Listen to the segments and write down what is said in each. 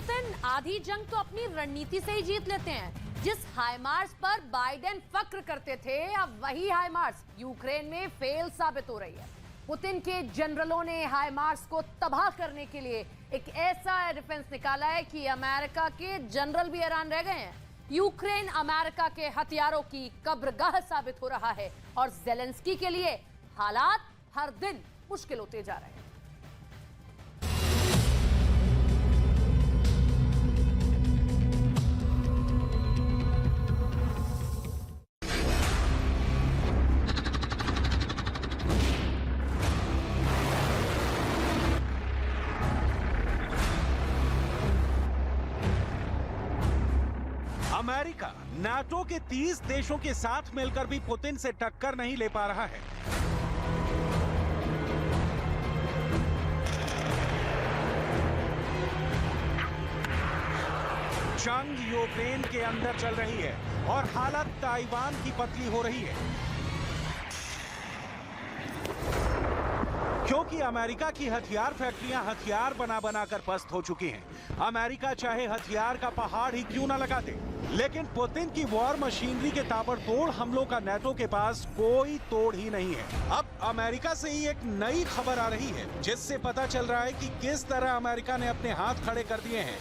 Putin आधी जंग तो अपनी रणनीति से ही जीत लेते हैं। जिस हाइमार्स पर बाइडेन फक्र करते थे, अब वही हाइमार्स यूक्रेन में फेल साबित हो रही है। पुतिन के जनरलों ने हाइमार्स को तबाह करने के लिए एक ऐसा डिफेंस निकाला है कि अमेरिका के जनरल भी हैरान रह गए हैं। यूक्रेन अमेरिका के हथियारों की कब्रगाह साबित हो रहा है और ज़ेलेंस्की के लिए हालात हर दिन मुश्किल होते जा रहे हैं। अमेरिका नाटो के 30 देशों के साथ मिलकर भी पुतिन से टक्कर नहीं ले पा रहा है। जंग यूक्रेन के अंदर चल रही है और हालत ताइवान की पतली हो रही है, क्योंकि अमेरिका की हथियार फैक्ट्रियां हथियार बना बनाकर पस्त हो चुकी हैं। अमेरिका चाहे हथियार का पहाड़ ही क्यों ना लगा दे, लेकिन पुतिन की वॉर मशीनरी के ताबड़तोड़ हमलों का नाटो के पास कोई तोड़ ही नहीं है। अब अमेरिका से ही एक नई खबर आ रही है, जिससे पता चल रहा है कि किस तरह अमेरिका ने अपने हाथ खड़े कर दिए हैं।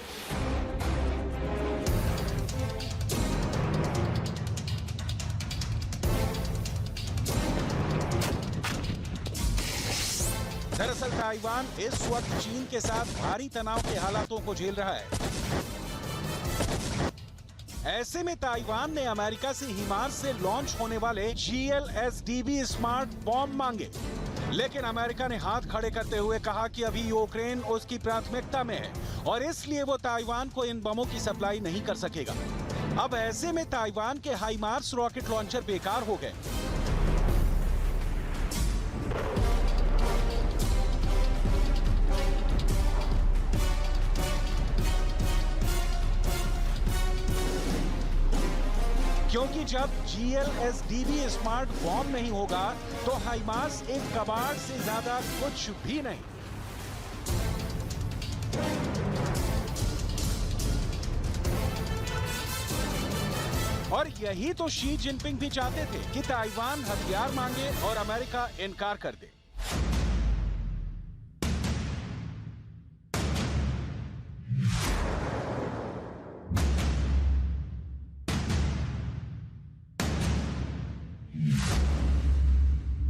दरअसल ताइवान इस वक्त चीन के साथ भारी तनाव के हालातों को झेल रहा है। ऐसे में ताइवान ने अमेरिका से हिमार्स से लॉन्च होने वाले GLSDB स्मार्ट बॉम्ब मांगे, लेकिन अमेरिका ने हाथ खड़े करते हुए कहा कि अभी यूक्रेन उसकी प्राथमिकता में है और इसलिए वो ताइवान को इन बमों की सप्लाई नहीं कर सकेगा। अब ऐसे में ताइवान के हाइमार्स रॉकेट लॉन्चर बेकार हो गए। क्योंकि जब GLSDB स्मार्ट बॉम्ब नहीं होगा तो हाइमार्स एक कबाड़ से ज्यादा कुछ भी नहीं। और यही तो शी जिनपिंग भी चाहते थे कि ताइवान हथियार मांगे और अमेरिका इनकार कर दे।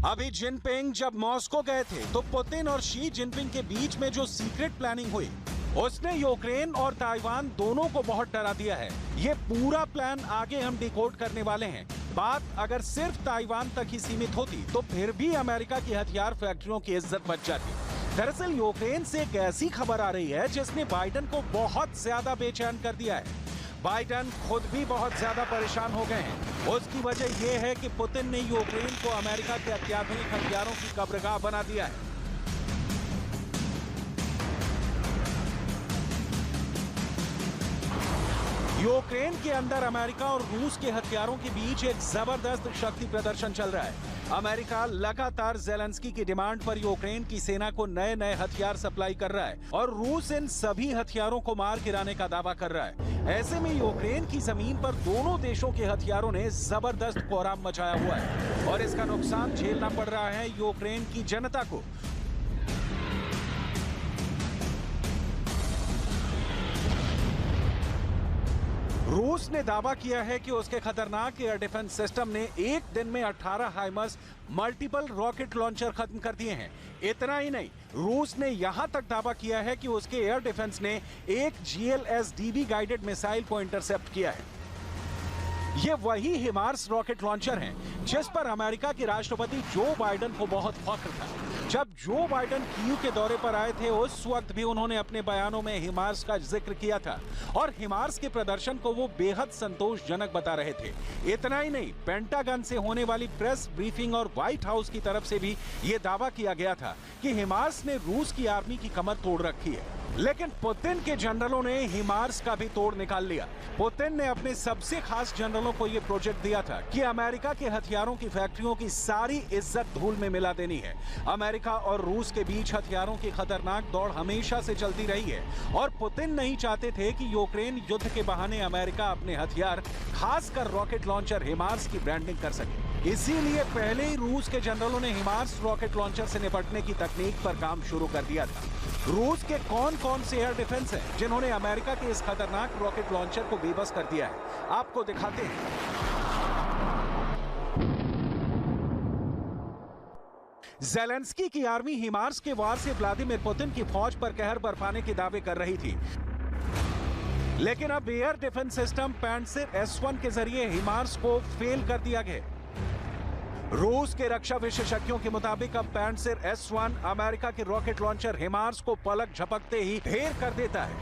अभी जिनपिंग जब मॉस्को गए थे तो पुतिन और शी जिनपिंग के बीच में जो सीक्रेट प्लानिंग हुई, उसने यूक्रेन और ताइवान दोनों को बहुत डरा दिया है। ये पूरा प्लान आगे हम डिकोड करने वाले हैं। बात अगर सिर्फ ताइवान तक ही सीमित होती तो फिर भी अमेरिका की हथियार फैक्ट्रियों की इज्जत बच जाती। दरअसल यूक्रेन से एक ऐसी खबर आ रही है जिसने बाइडेन को बहुत ज्यादा बेचैन कर दिया है। बाइडेन खुद भी बहुत ज्यादा परेशान हो गए हैं। उसकी वजह यह है कि पुतिन ने यूक्रेन को अमेरिका के अत्याधुनिक हथियारों की कब्रगाह बना दिया है। यूक्रेन के अंदर अमेरिका और रूस के हथियारों के बीच एक जबरदस्त शक्ति प्रदर्शन चल रहा है। अमेरिका लगातार ज़ेलेंस्की की डिमांड पर यूक्रेन की सेना को नए नए हथियार सप्लाई कर रहा है और रूस इन सभी हथियारों को मार गिराने का दावा कर रहा है। ऐसे में यूक्रेन की जमीन पर दोनों देशों के हथियारों ने जबरदस्त कोहराम मचाया हुआ है और इसका नुकसान झेलना पड़ रहा है यूक्रेन की जनता को। रूस ने दावा किया है कि उसके खतरनाक एयर डिफेंस सिस्टम ने एक दिन में 18 हाइमर्स मल्टीपल रॉकेट लॉन्चर खत्म कर दिए हैं। इतना ही नहीं, रूस ने यहां तक दावा किया है कि उसके एयर डिफेंस ने एक GLSDB गाइडेड मिसाइल को इंटरसेप्ट किया है। ये वही हिमार्स रॉकेट लॉन्चर हैं जिस पर अमेरिका के राष्ट्रपति जो बाइडेन को बहुत फख्र था। जब जो बाइडेन कीव के दौरे पर आए थे उस वक्त भी उन्होंने अपने बयानों में हिमार्स का जिक्र किया था और हिमार्स के प्रदर्शन को वो बेहद संतोषजनक बता रहे थे। इतना ही नहीं, पेंटागन से होने वाली प्रेस ब्रीफिंग और व्हाइट हाउस की तरफ से भी ये दावा किया गया था कि हिमार्स ने रूस की आर्मी की कमर तोड़ रखी है। लेकिन पुतिन के जनरलों ने हिमार्स का भी तोड़ निकाल लिया। पुतिन ने अपने सबसे खास जनरलों को यह प्रोजेक्ट दिया था कि अमेरिका के हथियारों की फैक्ट्रियों की सारी इज्जत धूल में मिला देनी है। अमेरिका और रूस के बीच हथियारों की खतरनाक दौड़ हमेशा से चलती रही है और पुतिन नहीं चाहते थे कि यूक्रेन युद्ध के बहाने अमेरिका अपने हथियार, खासकर रॉकेट लॉन्चर हिमार्स की ब्रांडिंग कर सके। इसीलिए पहले ही रूस के जनरलों ने हिमार्स रॉकेट लॉन्चर से निपटने की तकनीक पर काम शुरू कर दिया था। रूस के कौन-कौन से एयर डिफेंस हैं जिन्होंने अमेरिका के इस खतरनाक रॉकेट लॉन्चर को बेबस कर दिया है, आपको दिखाते हैं। ज़ेलेंस्की की आर्मी हिमार्स के वार से व्लादिमीर पुतिन की फौज पर कहर बरपाने के दावे कर रही थी, लेकिन अब एयर डिफेंस सिस्टम पैंट्सिर S1 के जरिए हिमार्स को फेल कर दिया गया। रूस के रक्षा विशेषज्ञों के मुताबिक अब पैंट्सिर S1 अमेरिका के रॉकेट लॉन्चर हिमार्स को पलक झपकते ही ढेर कर देता है।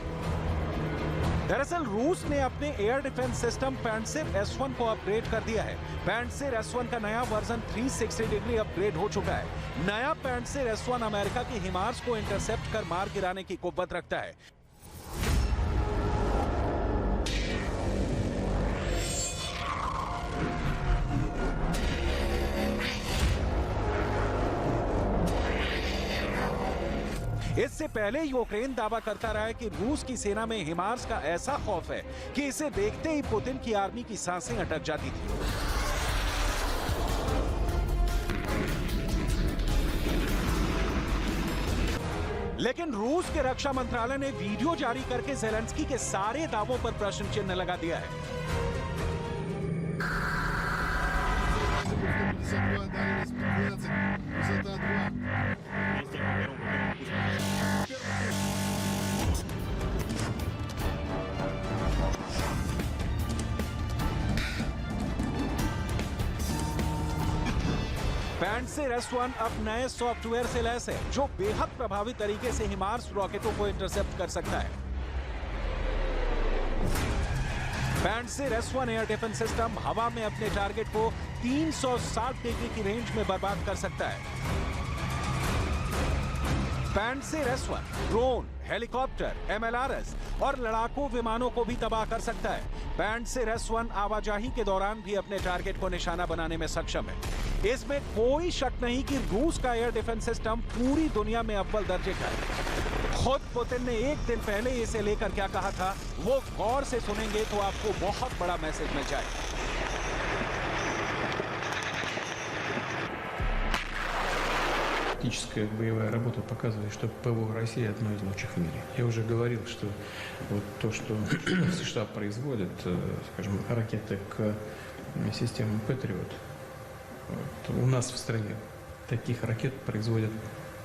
दरअसल रूस ने अपने एयर डिफेंस सिस्टम पैंट्सिर S1 को अपग्रेड कर दिया है। पैंट्सिर S1 का नया वर्जन 360 डिग्री अपग्रेड हो चुका है। नया पैंट्सिर S1 अमेरिका के हिमार्स को इंटरसेप्ट कर मार गिराने की कुव्वत रखता है। इससे पहले यूक्रेन दावा करता रहा है कि रूस की सेना में हिमार्स का ऐसा खौफ है कि इसे देखते ही पुतिन की आर्मी की सांसें अटक जाती थी। लेकिन रूस के रक्षा मंत्रालय ने वीडियो जारी करके ज़ेलेंस्की के सारे दावों पर प्रश्न चिन्ह लगा दिया है। पैंट्सिर S1 अब नए सॉफ्टवेयर से लैस है जो बेहद प्रभावी तरीके से हिमार्स रॉकेटों को इंटरसेप्ट कर सकता है। पैंट्सिर S1 एयर डिफेंस सिस्टम हवा में अपने टारगेट को 360 डिग्री की रेंज में बर्बाद कर सकता है। पैंट्सिर S1 ड्रोन, हेलीकॉप्टर, MLRS और लड़ाकू विमानों को भी तबाह कर सकता है। पैंट्सिर S1 आवाजाही के दौरान भी अपने टारगेट को निशाना बनाने में सक्षम है। इसमें कोई शक नहीं कि रूस का एयर डिफेंस सिस्टम पूरी दुनिया में अव्वल दर्जे का है। खुद पुतिन ने एक दिन पहले इसे लेकर क्या कहा था, वो गौर से सुनेंगे तो आपको बहुत बड़ा मैसेज मिल जाएगा। Практическая боевая работа показывает, что ПВО России одно из лучших в мире. Я уже говорил, что вот то, что США производят, скажем, ракеты к системам Patriot, у нас в стране таких ракет производят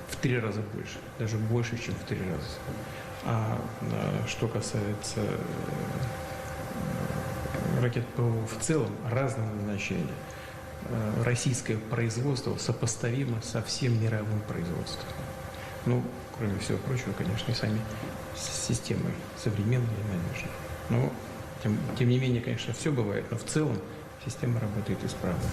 в 3 раза больше, даже больше, чем в 3 раза. А что касается ракет ПВО в целом, разного назначения, российское производство сопоставимо со всем мировым производством. Ну, кроме всего прочего, конечно, и сами системы современные и надежные. Но, тем не менее, конечно, все бывает, но в целом सिस्टम работает исправно।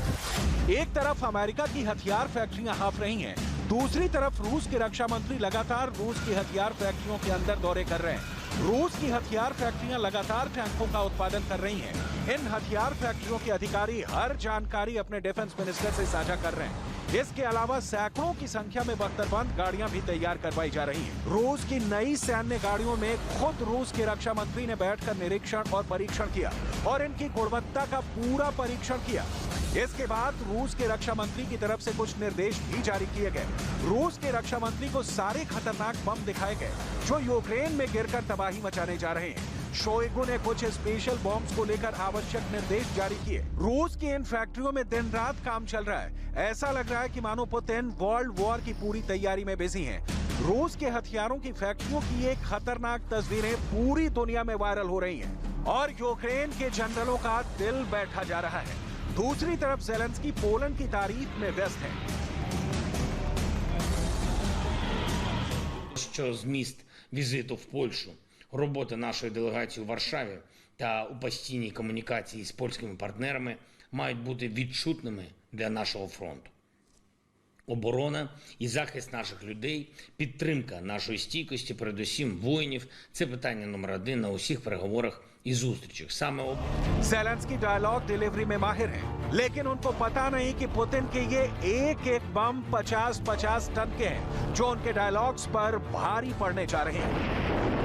एक तरफ अमेरिका की हथियार फैक्ट्रियां हाफ रही हैं, दूसरी तरफ रूस के रक्षा मंत्री लगातार रूस की हथियार फैक्ट्रियों के अंदर दौरे कर रहे हैं। रूस की हथियार फैक्ट्रियां लगातार टैंकों का उत्पादन कर रही हैं। इन हथियार फैक्ट्रियों के अधिकारी हर जानकारी अपने डिफेंस मिनिस्टर से साझा कर रहे हैं। इसके अलावा सैकड़ों की संख्या में बख्तरबंद गाड़ियां भी तैयार करवाई जा रही हैं। रूस की नई सैन्य गाड़ियों में खुद रूस के रक्षा मंत्री ने बैठकर निरीक्षण और परीक्षण किया और इनकी गुणवत्ता का पूरा परीक्षण किया। इसके बाद रूस के रक्षा मंत्री की तरफ से कुछ निर्देश भी जारी किए गए। रूस के रक्षा मंत्री को सारे खतरनाक बम दिखाए गए जो यूक्रेन में गिरकर तबाही मचाने जा रहे हैं। शोइगु ने कुछ स्पेशल बॉम्ब्स को लेकर आवश्यक निर्देश जारी किए। रूस की इन फैक्ट्रियों में दिन रात काम चल रहा है। ऐसा लग रहा है कि मानो पुतिन वर्ल्ड वॉर की पूरी तैयारी में बिजी हैं। रूस के हथियारों की फैक्ट्रियों की ये खतरनाक तस्वीरें पूरी दुनिया में वायरल हो रही हैं और यूक्रेन के जनरलों का दिल बैठा जा रहा है। दूसरी तरफ ज़ेलेंस्की पोलैंड की तारीफ में व्यस्त है। Що зміст візиту в Польщу, робота нашої делегації у Варшаві та у постійній комунікації з польськими партнерами мають бути відчутними для нашого фронту. Оборона і захист наших людей, підтримка нашої стійкості, передусім воїнів – це питання номер один на усіх переговорах і зустрічах. Саме ज़ेलेंस्की डायलॉग डिलीवरी में माहिर है, लेकिन उनको पता नहीं कि पुतिन के ये एक एक बम 50-50 टन के हैं, जो उनके डायलॉग्स पर भारी पड़ने जा रहे हैं।